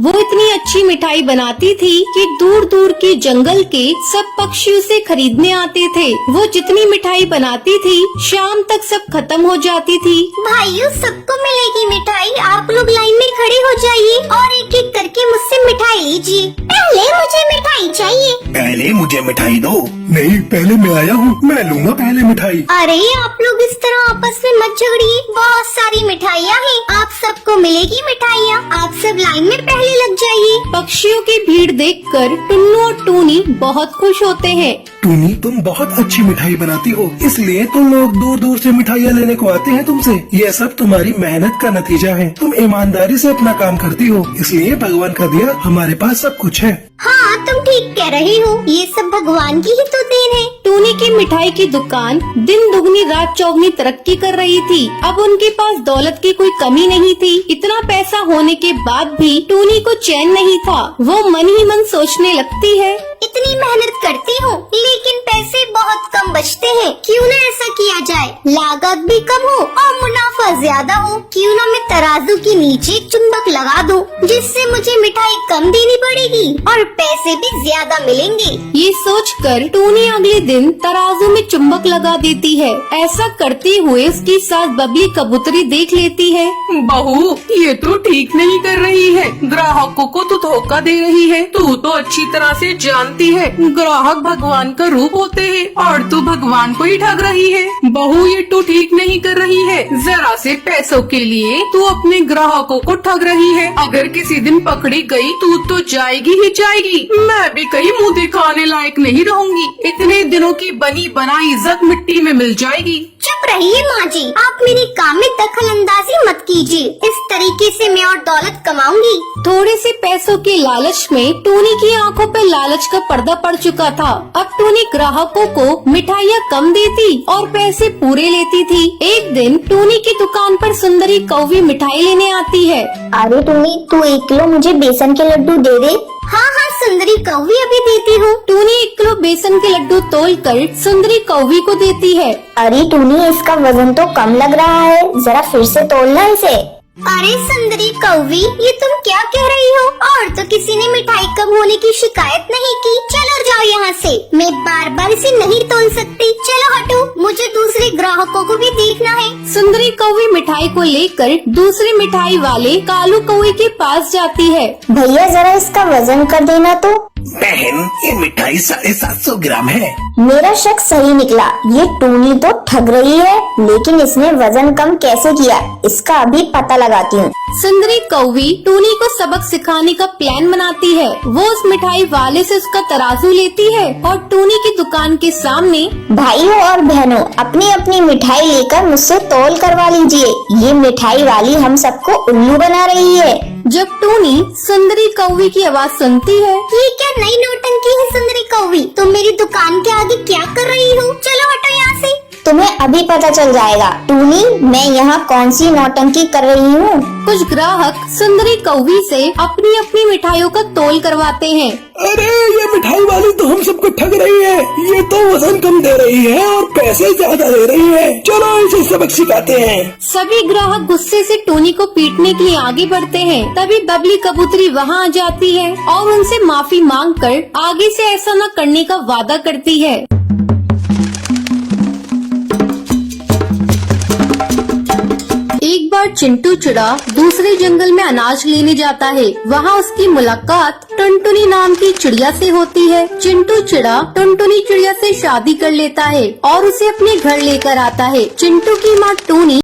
वो इतनी अच्छी मिठाई बनाती थी कि दूर दूर के जंगल के सब पक्षी उसे खरीदने आते थे। वो जितनी मिठाई बनाती थी शाम तक सब खत्म हो जाती थी। भाइयों, सबको मिलेगी मिठाई, आप लोग लाइन में खड़े हो जाइए और एक एक करके मुझसे मिठाई लीजिए। पहले मुझे मिठाई चाहिए। पहले मुझे मिठाई दो। नहीं, पहले मैं आया हूँ, मैं लूँगा पहले मिठाई। अरे आप लोग इस तरह आपस में मत झगड़िए, बहुत सारी मिठाइयाँ हैं, आप सबको मिलेगी मिठाइयाँ। आप सब लाइन में पहले लग जाइए। पक्षियों की भीड़ देखकर टुन्नू और टूनी बहुत खुश होते हैं। टूनी, तुम बहुत अच्छी मिठाई बनाती हो, इसलिए तो लोग दूर दूर से मिठाइयाँ लेने को आते हैं तुमसे। ये सब तुम्हारी मेहनत का नतीजा है। तुम ईमानदारी से अपना काम करती हो, इसलिए भगवान का दिया हमारे पास सब कुछ है। हाँ, तुम ठीक कह रही हो, ये सब भगवान की ही तो देन है। टूनी की मिठाई की दुकान दिन दुगनी रात चौगनी तरक्की कर रही थी। अब उनके पास दौलत की कोई कमी नहीं थी। इतना पैसा होने के बाद भी टूनी को चैन नहीं था। वो मन ही मन सोचने लगती है, इतनी मेहनत करती हूँ लेकिन पैसे बहुत कम बचते हैं। क्यों न ऐसा किया जाए, लागत भी कम हो और मुनाफा ज्यादा हो। क्यों न मैं तराजू के नीचे एक चुंबक लगा दूं, जिससे मुझे मिठाई कम देनी पड़ेगी और पैसे भी ज्यादा मिलेंगे। ये सोचकर टूनी अगले दिन तराजू में चुंबक लगा देती है। ऐसा करते हुए उसकी सास बबली कबूतरी देख लेती है। बहू, ये तो ठीक नहीं कर रही है, ग्राहकों को तो धोखा दे रही है। तू तो अच्छी तरह से जानती है ग्राहक भगवान का रूप होते हैं और तू भगवान को ही ठग रही है। बहू, ये तू ठीक नहीं कर रही है। जरा से पैसों के लिए तू अपने ग्राहकों को ठग रही है। अगर किसी दिन पकड़ी गई तू तो जाएगी ही जाएगी। मैं भी कहीं मुँह दिखाने लायक नहीं रहूंगी। इतने दिनों की बनी बनाई इज्जत मिट्टी में मिल जाएगी। चुप रहिए माँ जी, आप मेरे काम में दखल अंदाजी मत कीजिए। इस तरीके से मैं और दौलत कमाऊंगी। थोड़े से पैसों के लालच में टूनी की आंखों पर लालच का पर्दा पड़ चुका था। अब टूनी ग्राहकों को मिठाइयाँ कम देती और पैसे पूरे लेती थी। एक दिन टूनी की दुकान पर सुंदरी कौवी मिठाई लेने आती है। अरे टूनी, तू 1 किलो मुझे बेसन के लड्डू दे दे। हाँ हाँ सुंदरी कौवी, अभी देती हूँ। टूनी 1 किलो बेसन के लड्डू तोलकर सुंदरी कौवी को देती है। अरे टूनी, इसका वजन तो कम लग रहा है, जरा फिर से तोलना इसे। अरे सुंदरी कौवी, ये तुम क्या कह रही हो? और तो किसी ने मिठाई कम होने की शिकायत नहीं की। चलो जाओ यहाँ से, मैं बार बार इसे नहीं तोल सकती। चलो हटो, मुझे दूसरे ग्राहकों को भी देखना है। सुंदरी कौवी मिठाई को लेकर दूसरे मिठाई वाले कालू कौवे के पास जाती है। भैया, जरा इसका वजन कर देना तो। बहन, ये मिठाई 750 ग्राम है। मेरा शक सही निकला, ये टूनी तो ठग रही है, लेकिन इसने वजन कम कैसे किया, इसका अभी पता लगाती हूँ। सुंदरी कौवी टूनी को सबक सिखाने का प्लान बनाती है। वो उस मिठाई वाले से उसका तराजू लेती है और टूनी की दुकान के सामने, भाइयों और बहनों, अपनी अपनी मिठाई लेकर मुझसे तौल करवा लीजिए। ये मिठाई वाली हम सबको उल्लू बना रही है। जब टूनी सुंदरी कौवी की आवाज सुनती है, ये क्या नई नौटंकी है सुंदरी कौवी? तुम मेरी दुकान के आगे क्या कर रही हो? चलो हटो यहाँ से। तुम्हें अभी पता चल जाएगा टूनी, मैं यहाँ कौन सी नौटंकी कर रही हूँ। कुछ ग्राहक सुंदरी कौवी से अपनी अपनी मिठाइयों का तोल करवाते हैं। अरे, ये मिठाई वाली तो हम सबको ठग रही है। ये तो वजन कम दे रही है और पैसे ज्यादा दे रही है। चलो इसे सबक सिखाते हैं। सभी ग्राहक गुस्से से टूनी को पीटने के लिए आगे बढ़ते हैं। तभी बबली कबूतरी वहाँ आ जाती है और उनसे माफी मांगकर आगे से ऐसा न करने का वादा करती है। एक बार चिंटू चिड़ा दूसरे जंगल में अनाज लेने जाता है। वहाँ उसकी मुलाकात टुनटुनी नाम की चिड़िया से होती है। चिंटू चिड़ा टुनटुनी चिड़िया से शादी कर लेता है और उसे अपने घर लेकर आता है। चिंटू की माँ टूनी